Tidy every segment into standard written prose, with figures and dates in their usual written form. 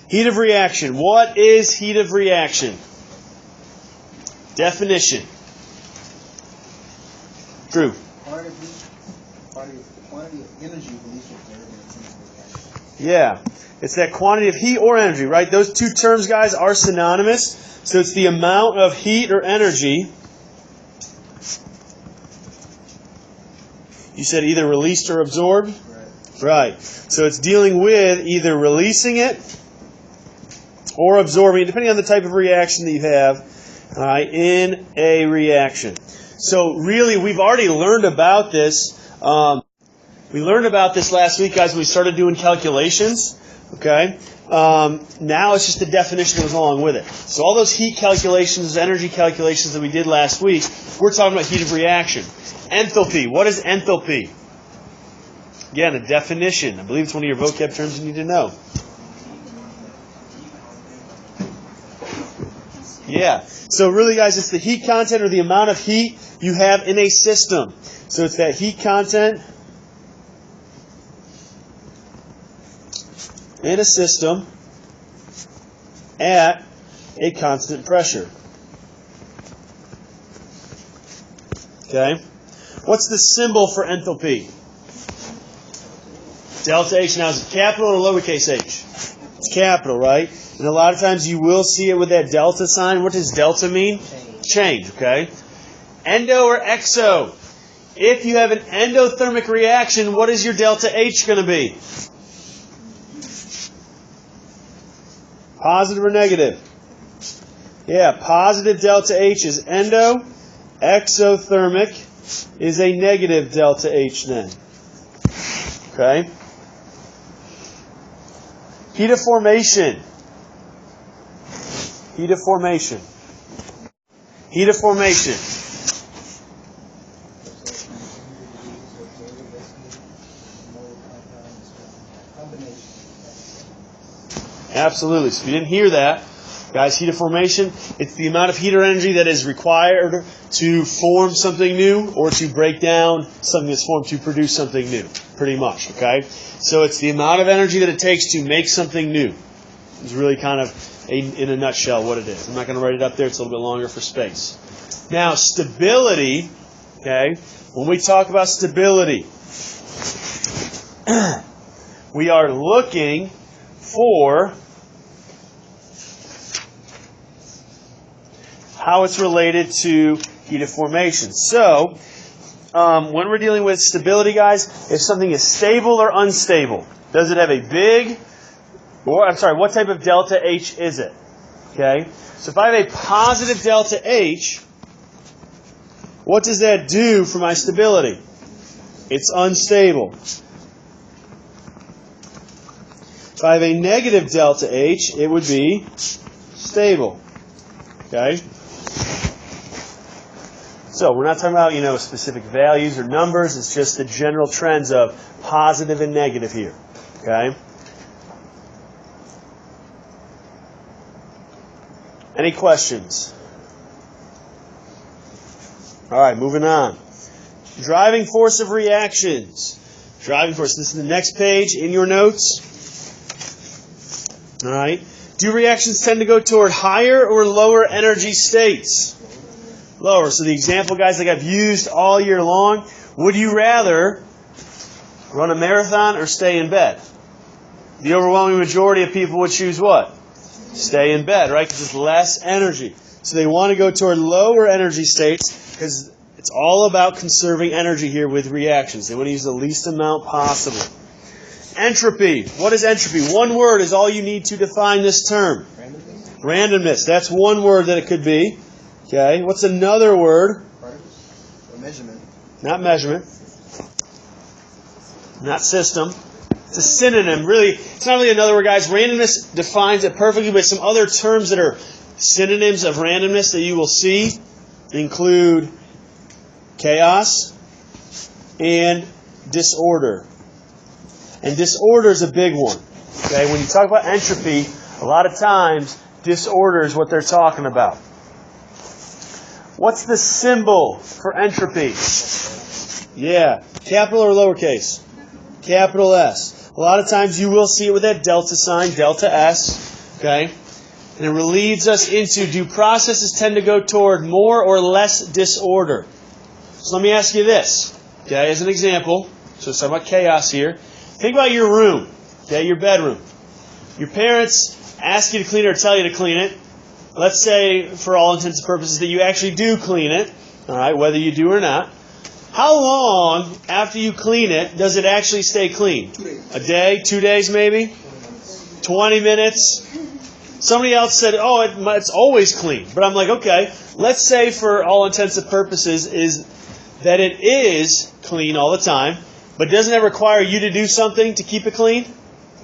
Heat of reaction. What is heat of reaction? Definition. Drew. Quantity of energy released with reaction. Yeah. It's that quantity of heat or energy, right? Those two terms, guys, are synonymous. So it's the amount of heat or energy. You said either released or absorbed? Right. So it's dealing with either releasing it or absorbing it, depending on the type of reaction that you have in a reaction. So really, we've already learned about this. We learned about this last week, guys, when we started doing calculations. Okay. Now it's just the definition that goes along with it. So all those heat calculations, energy calculations that we did last week, we're talking about heat of reaction. Enthalpy. What is enthalpy? Again, a definition. I believe it's one of your vocab terms you need to know. Yeah. So really, guys, it's the heat content or the amount of heat you have in a system. So it's that heat content in a system at a constant pressure. Okay? What's the symbol for enthalpy? Delta H. Now, is it capital or lowercase h? It's capital, right? And a lot of times you will see it with that delta sign. What does delta mean? Change, okay? Endo or exo? If you have an endothermic reaction, what is your delta H going to be? Positive or negative? Yeah, positive delta H is endo. Exothermic is a negative delta H then. Okay? Heat of formation. Heat of formation. Heat of formation. Absolutely. So if you didn't hear that, guys, heat of formation, it's the amount of heat or energy that is required to form something new or to break down something that's formed to produce something new, pretty much, okay? So it's the amount of energy that it takes to make something new. It's really kind of, in a nutshell, what it is. I'm not going to write it up there. It's a little bit longer for space. Now, stability, okay, when we talk about stability, we are looking for how it's related to heat of formation. So, when we're dealing with stability, guys, if something is stable or unstable, does it have a big, what type of delta H is it? Okay, so if I have a positive delta H, what does that do for my stability? It's unstable. If I have a negative delta H, it would be stable. Okay? So we're not talking about, specific values or numbers. It's just the general trends of positive and negative here. Okay? Any questions? All right, moving on. Driving force of reactions. Driving force. This is the next page in your notes. All right. Do reactions tend to go toward higher or lower energy states? Lower. So the example, guys, like I've used all year long, would you rather run a marathon or stay in bed? The overwhelming majority of people would choose what? Stay in bed, right? Because it's less energy. So they want to go toward lower energy states because it's all about conserving energy here with reactions. They want to use the least amount possible. Entropy. What is entropy? One word is all you need to define this term. Randomness. Randomness. That's one word that it could be. Okay. What's another word? Or measurement. Not measurement. Not system. It's a synonym. Really, it's not really another word, guys. Randomness defines it perfectly, but some other terms that are synonyms of randomness that you will see include chaos and disorder. And disorder is a big one. Okay, when you talk about entropy, a lot of times disorder is what they're talking about. What's the symbol for entropy? Yeah, capital or lowercase? Capital S. A lot of times you will see it with that delta sign, delta S. Okay? And it leads us into, do processes tend to go toward more or less disorder? So let me ask you this, okay, as an example. So let's talk about chaos here. Think about your room, okay, your bedroom. Your parents ask you to clean it or tell you to clean it. Let's say, for all intents and purposes, that you actually do clean it, all right, whether you do or not. How long after you clean it does it actually stay clean? A day, 2 days maybe? 20 minutes? Somebody else said, oh, it's always clean. But I'm like, okay, let's say for all intents and purposes is that it is clean all the time, but doesn't it require you to do something to keep it clean?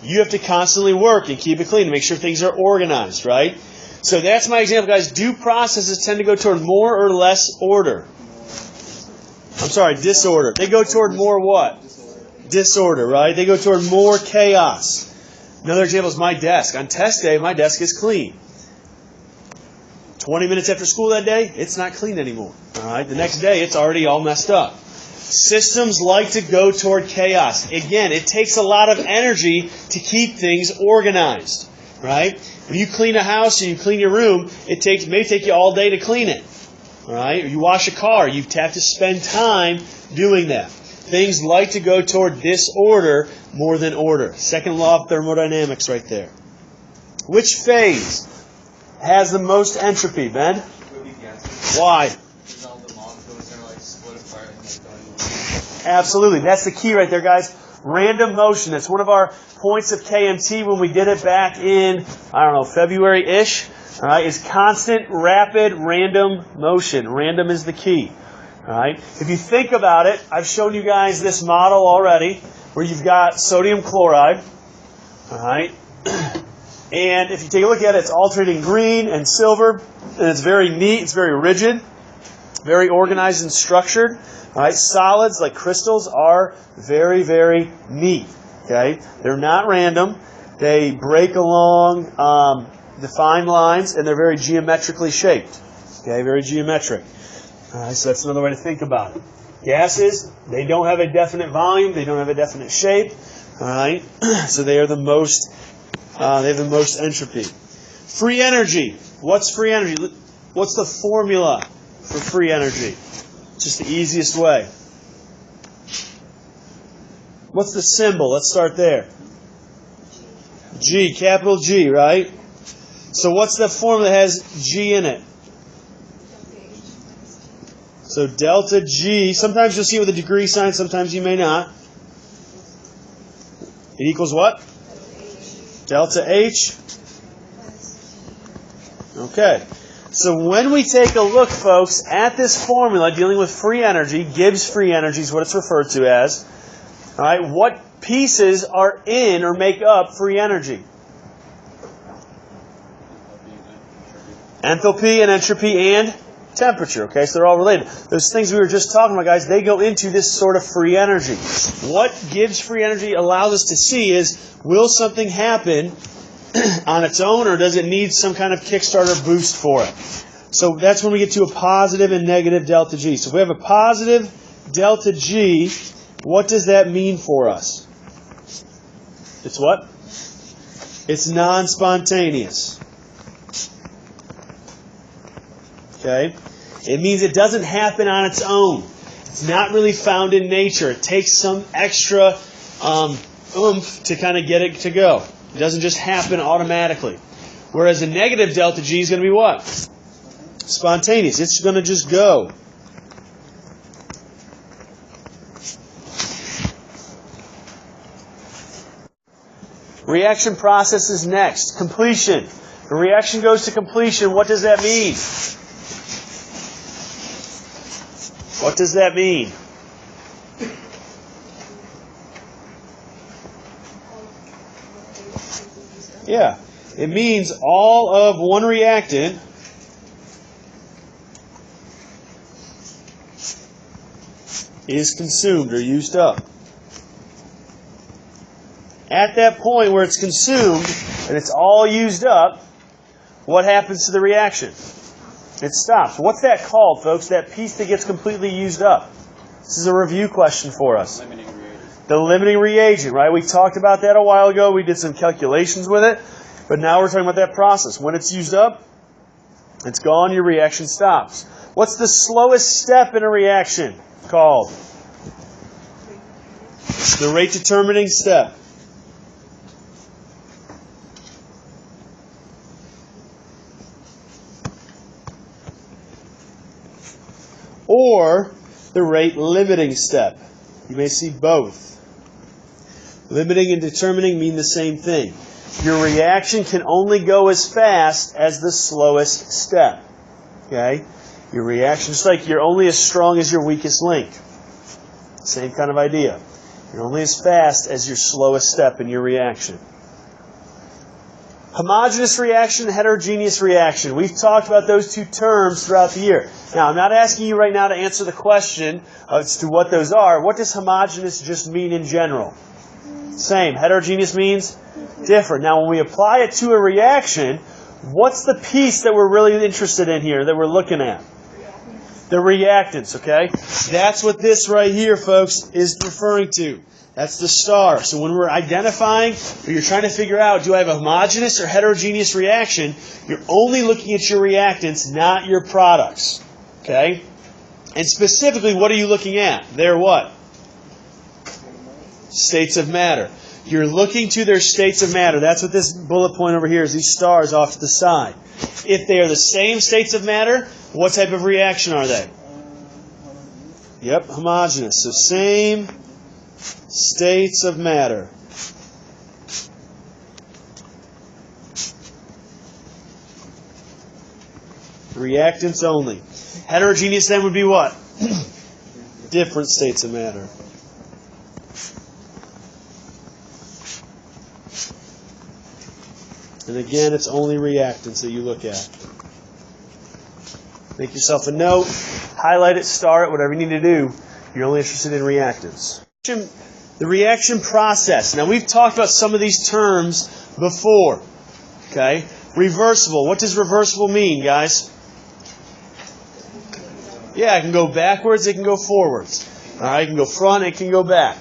You have to constantly work and keep it clean to make sure things are organized, right? So that's my example, guys. Do processes tend to go toward more or less order? I'm sorry, disorder. They go toward more what? Disorder, right? They go toward more chaos. Another example is my desk. On test day, my desk is clean. 20 minutes after school that day, it's not clean anymore. All right? The next day, it's already all messed up. Systems like to go toward chaos. Again, it takes a lot of energy to keep things organized. Right? When you clean a house and you clean your room, it may take you all day to clean it. All right? Or you wash a car, you have to spend time doing that. Things like to go toward disorder more than order. Second law of thermodynamics right there. Which phase has the most entropy, Ben? Why? Absolutely. That's the key right there, guys. Random motion. That's one of our points of KMT when we did it back in, February-ish. All right, is constant, rapid, random motion. Random is the key. All right. If you think about it, I've shown you guys this model already where you've got sodium chloride. All right. And if you take a look at it, it's alternating green and silver. And it's very neat. It's very rigid. Very organized and structured. All right. Solids like crystals are very, very neat. Okay. They're not random. They break along defined lines, and they're very geometrically shaped. Okay. Very geometric. All right, so that's another way to think about it. Gases, they don't have a definite volume, they don't have a definite shape. All right, so they are they have the most entropy. Free energy. What's free energy? What's the formula for free energy? Just the easiest way. What's the symbol? Let's start there. G, capital G, right? So what's the formula that has G in it? So delta G, sometimes you'll see it with a degree sign, sometimes you may not. It equals what? Delta H. Okay. So when we take a look, folks, at this formula dealing with free energy, Gibbs free energy is what it's referred to as. All right, what pieces are in or make up free energy? Enthalpy and entropy and temperature, okay? So they're all related. Those things we were just talking about, guys, they go into this sort of free energy. What Gibbs free energy allows us to see is, will something happen on its own, or does it need some kind of Kickstarter boost for it? So that's when we get to a positive and negative delta G. So if we have a positive delta G, what does that mean for us? It's what? It's non-spontaneous. Okay? It means it doesn't happen on its own. It's not really found in nature. It takes some extra oomph to kind of get it to go. It doesn't just happen automatically. Whereas a negative delta G is going to be what? Spontaneous. It's going to just go. Reaction process is next. Completion. The reaction goes to completion. What does that mean? What does that mean? Yeah, it means all of one reactant is consumed or used up. At that point where it's consumed and it's all used up, what happens to the reaction? It stops. What's that called, folks? That piece that gets completely used up. This is a review question for us. Limiting reagent. The limiting reagent, right? We talked about that a while ago. We did some calculations with it. But now we're talking about that process. When it's used up, it's gone, your reaction stops. What's the slowest step in a reaction called? The rate determining step. Or the rate limiting step. You may see both. Limiting and determining mean the same thing. Your reaction can only go as fast as the slowest step. Okay? Your reaction is like you're only as strong as your weakest link. Same kind of idea. You're only as fast as your slowest step in your reaction. Homogeneous reaction, heterogeneous reaction. We've talked about those two terms throughout the year. Now, I'm not asking you right now to answer the question as to what those are. What does homogeneous just mean in general? Same. Heterogeneous means different. Now, when we apply it to a reaction, what's the piece that we're really interested in here that we're looking at? The reactants, okay? That's what this right here, folks, is referring to. That's the star. So when we're identifying, or you're trying to figure out, do I have a homogeneous or heterogeneous reaction, you're only looking at your reactants, not your products. Okay? And specifically, what are you looking at? Their what? States of matter. You're looking to their states of matter. That's what this bullet point over here is, these stars off to the side. If they are the same states of matter, what type of reaction are they? Yep, homogeneous. So same states of matter. Reactants only. Heterogeneous then would be what? Different states of matter. And again, it's only reactants that you look at. Make yourself a note, highlight it, star it, whatever you need to do. You're only interested in reactants. The reaction process. Now, we've talked about some of these terms before. Okay? Reversible. What does reversible mean, guys? Yeah, it can go backwards, it can go forwards. All right, it can go front, it can go back.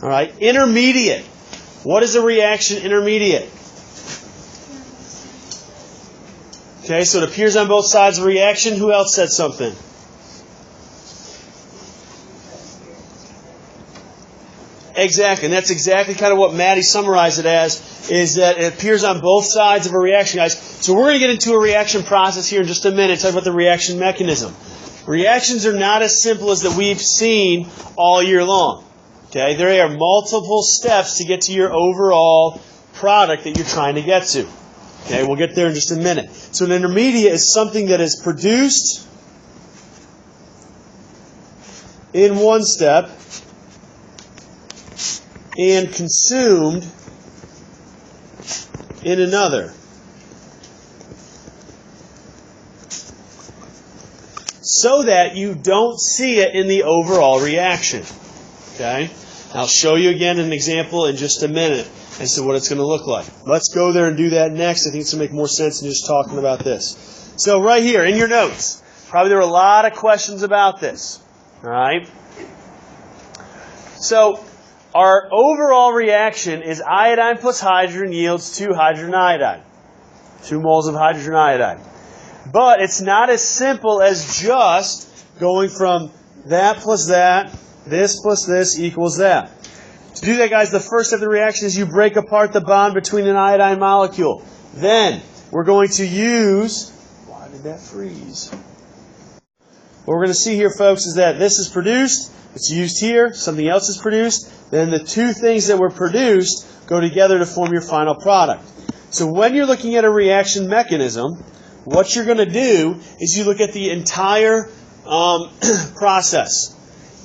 All right, intermediate. What is a reaction intermediate? Okay, so it appears on both sides of a reaction. Who else said something? Exactly, and that's exactly kind of what Maddie summarized it as, is that it appears on both sides of a reaction, guys. So we're going to get into a reaction process here in just a minute, talk about the reaction mechanism. Reactions are not as simple as that we've seen all year long. Okay, there are multiple steps to get to your overall product that you're trying to get to. Okay, we'll get there in just a minute. So an intermediate is something that is produced in one step and consumed in another. So that you don't see it in the overall reaction. Okay? I'll show you again an example in just a minute as to what it's going to look like. Let's go there and do that next. I think it's going to make more sense than just talking about this. So right here in your notes, probably there were a lot of questions about this. All right? So our overall reaction is iodine plus hydrogen yields 2 hydrogen iodide. 2 moles of hydrogen iodide. But it's not as simple as just going from that plus that, this plus this equals that. To do that, guys, the first step of the reaction is you break apart the bond between an iodine molecule. Then we're going to use... Why did that freeze? What we're going to see here, folks, is that this is produced. It's used here. Something else is produced. Then the two things that were produced go together to form your final product. So when you're looking at a reaction mechanism, what you're going to do is you look at the entire process.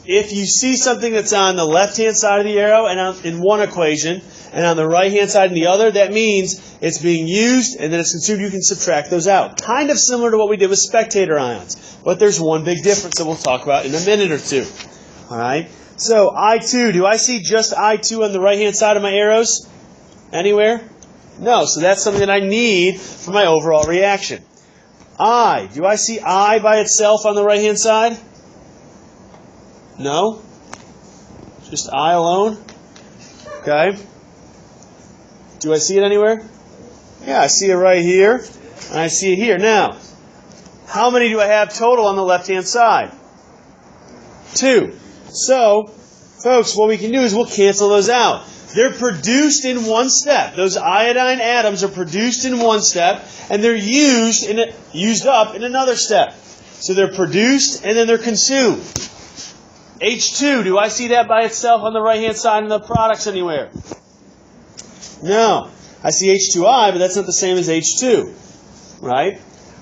If you see something that's on the left-hand side of the arrow and in one equation, and on the right-hand side in the other, that means it's being used and then it's consumed. You can subtract those out. Kind of similar to what we did with spectator ions. But there's one big difference that we'll talk about in a minute or two. All right? So, I2. Do I see just I2 on the right-hand side of my arrows? Anywhere? No. So that's something that I need for my overall reaction. I. Do I see I by itself on the right-hand side? No? Just I alone? Okay. Do I see it anywhere? Yeah, I see it right here, and I see it here. Now, how many do I have total on the left-hand side? 2. So, folks, what we can do is we'll cancel those out. They're produced in one step. Those iodine atoms are produced in one step, and they're used up in another step. So they're produced, and then they're consumed. H2, do I see that by itself on the right-hand side in the products anywhere? No. I see H2I, but that's not the same as H2. Right?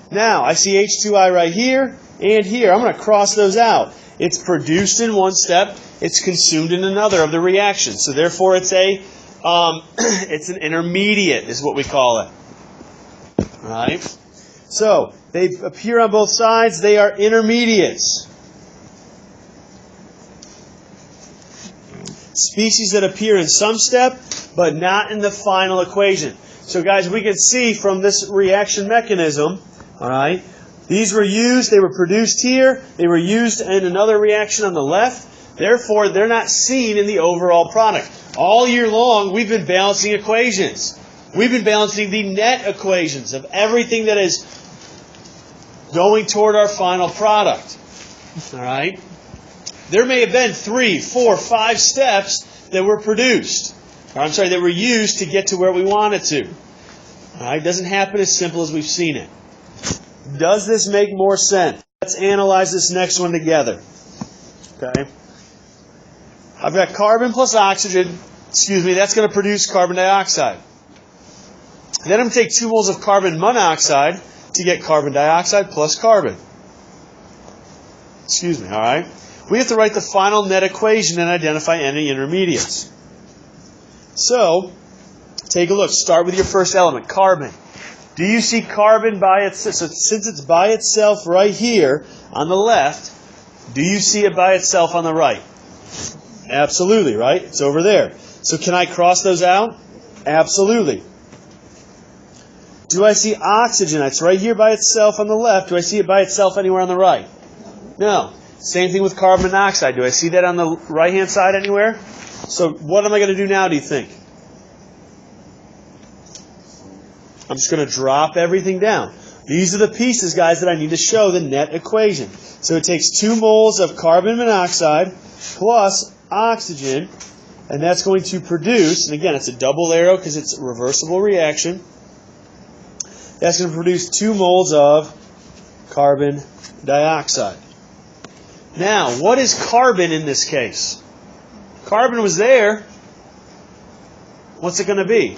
Now, I see H2I right here and here. I'm going to cross those out. It's produced in one step. It's consumed in another of the reactions. So therefore, it's an intermediate is what we call it. All right? So, they appear on both sides. They are intermediates. Species that appear in some step, but not in the final equation. So guys, we can see from this reaction mechanism, all right, these were used, they were produced here, they were used in another reaction on the left, therefore they're not seen in the overall product. All year long, we've been balancing equations. We've been balancing the net equations of everything that is going toward our final product. All right? There may have been 3, 4, 5 steps that were produced. That were used to get to where we wanted to. All right? It doesn't happen as simple as we've seen it. Does this make more sense? Let's analyze this next one together. Okay? I've got carbon plus oxygen. That's going to produce carbon dioxide. Then I'm going to take 2 moles of carbon monoxide to get carbon dioxide plus carbon. All right? We have to write the final net equation and identify any intermediates. So, take a look. Start with your first element, carbon. Do you see carbon by itself? So since it's by itself right here on the left, do you see it by itself on the right? Absolutely, right? It's over there. So can I cross those out? Absolutely. Do I see oxygen? It's right here by itself on the left. Do I see it by itself anywhere on the right? No. Same thing with carbon monoxide. Do I see that on the right-hand side anywhere? So what am I going to do now, do you think? I'm just going to drop everything down. These are the pieces, guys, that I need to show the net equation. So it takes 2 moles of carbon monoxide plus oxygen, and that's going to produce, and again, it's a double arrow because it's a reversible reaction. That's going to produce 2 moles of carbon dioxide. Now, what is carbon in this case? Carbon was there. What's it going to be?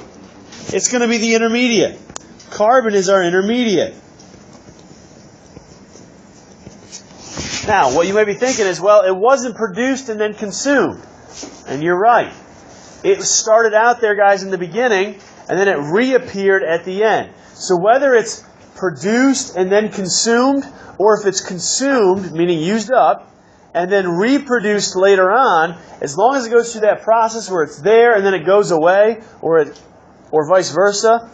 It's going to be the intermediate. Carbon is our intermediate. Now, what you may be thinking is, well, it wasn't produced and then consumed. And you're right. It started out there, guys, in the beginning, and then it reappeared at the end. So whether it's produced and then consumed, or if it's consumed, meaning used up, and then reproduced later on, as long as it goes through that process where it's there and then it goes away, or vice versa,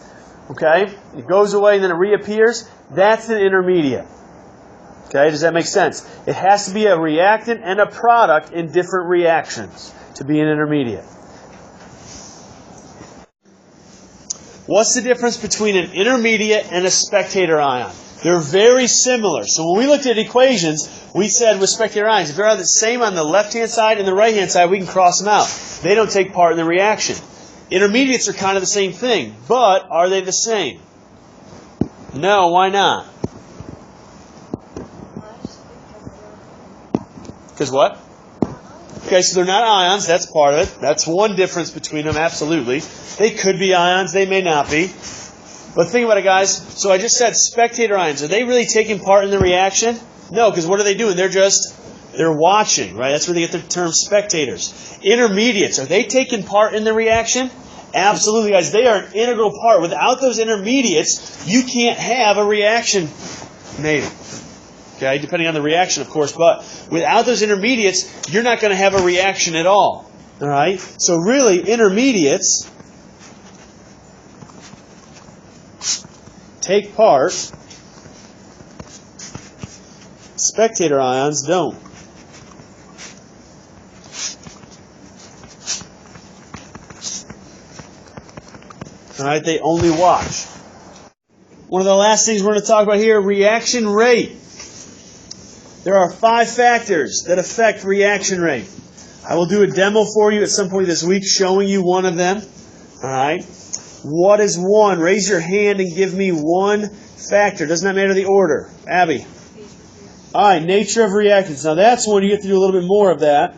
okay, it goes away and then it reappears, that's an intermediate. Okay, does that make sense? It has to be a reactant and a product in different reactions to be an intermediate. What's the difference between an intermediate and a spectator ion? They're very similar. So when we looked at equations, we said with spectator ions, if they're the same on the left-hand side and the right-hand side, we can cross them out. They don't take part in the reaction. Intermediates are kind of the same thing, but are they the same? No, why not? Because what? Okay, so they're not ions, that's part of it. That's one difference between them, absolutely. They could be ions, they may not be. But think about it, guys. So I just said spectator ions. Are they really taking part in the reaction? No, because what are they doing? They're watching, right? That's where they get the term spectators. Intermediates, are they taking part in the reaction? Absolutely, guys. They are an integral part. Without those intermediates, you can't have a reaction made. Okay, depending on the reaction, of course. But without those intermediates, you're not going to have a reaction at all. All right? So really, intermediates take part Spectator ions don't. All right, they only watch. One of the last things we're going to talk about here, reaction rate. There are 5 factors that affect reaction rate. I will do a demo for you at some point this week showing you one of them. All right. What is one? Raise your hand and give me one factor. Doesn't that matter the order? Abby. All right, nature of reactants. Now that's one you have to do a little bit more of that,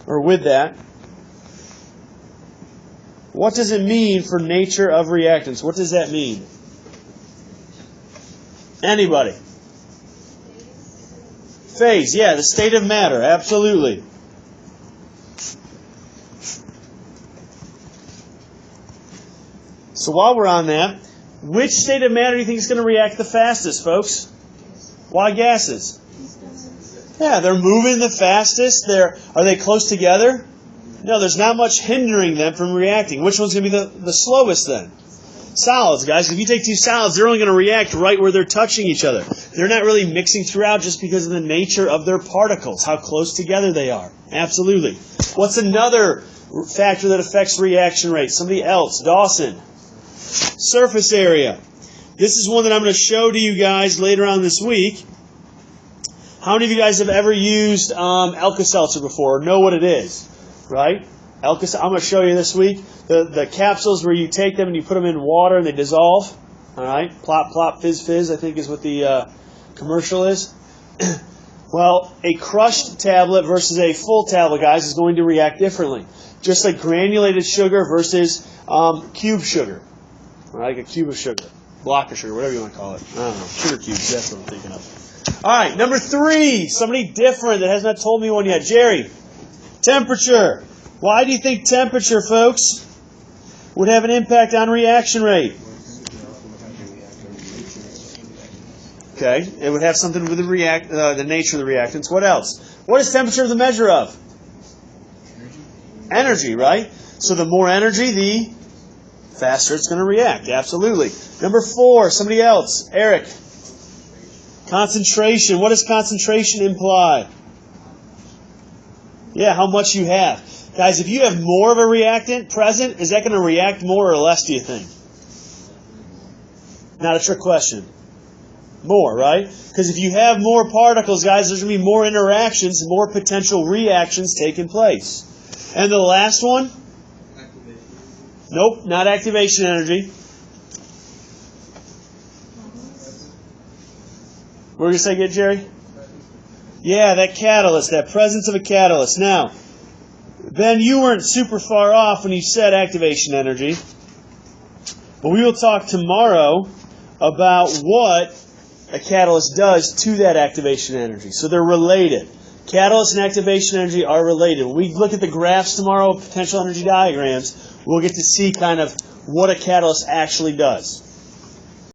or with that. What does it mean for nature of reactants? What does that mean? Anybody? Phase, yeah, the state of matter, absolutely. So while we're on that, which state of matter do you think is going to react the fastest, folks? Why gases? Yeah, they're moving the fastest. Are they close together? No, there's not much hindering them from reacting. Which one's going to be the slowest then? Solids, guys. If you take 2 solids, they're only going to react right where they're touching each other. They're not really mixing throughout just because of the nature of their particles, how close together they are. Absolutely. What's another factor that affects reaction rate? Somebody else. Dawson. Surface area. This is one that I'm going to show to you guys later on this week. How many of you guys have ever used Alka-Seltzer before or know what it is? Right? I'm going to show you this week. The capsules where you take them and you put them in water and they dissolve. All right? Plop, plop, fizz, fizz, I think is what the commercial is. Well, a crushed tablet versus a full tablet, guys, is going to react differently. Just like granulated sugar versus cube sugar. All right? Like a cube of sugar. Block of sugar, whatever you want to call it. I don't know. Sugar cubes, that's what I'm thinking of. All right, number 3. Somebody different that has not told me one yet. Jerry. Temperature. Why do you think temperature, folks, would have an impact on reaction rate? Okay, it would have something with the nature of the reactants. What else? What is temperature the measure of? Energy, right? So the more energy, the faster it's going to react. Absolutely. Number 4, somebody else. Eric. Concentration. What does concentration imply? Yeah, how much you have. Guys, if you have more of a reactant present, is that going to react more or less, do you think? Not a trick question. More, right? Because if you have more particles, guys, there's going to be more interactions, more potential reactions taking place. And the last one? Activation. Nope, not activation energy. What were you going to say again, Jerry? Yeah, that catalyst, that presence of a catalyst. Now, Ben, you weren't super far off when you said activation energy. But we will talk tomorrow about what a catalyst does to that activation energy. So they're related. Catalyst and activation energy are related. When we look at the graphs tomorrow, potential energy diagrams, we'll get to see kind of what a catalyst actually does.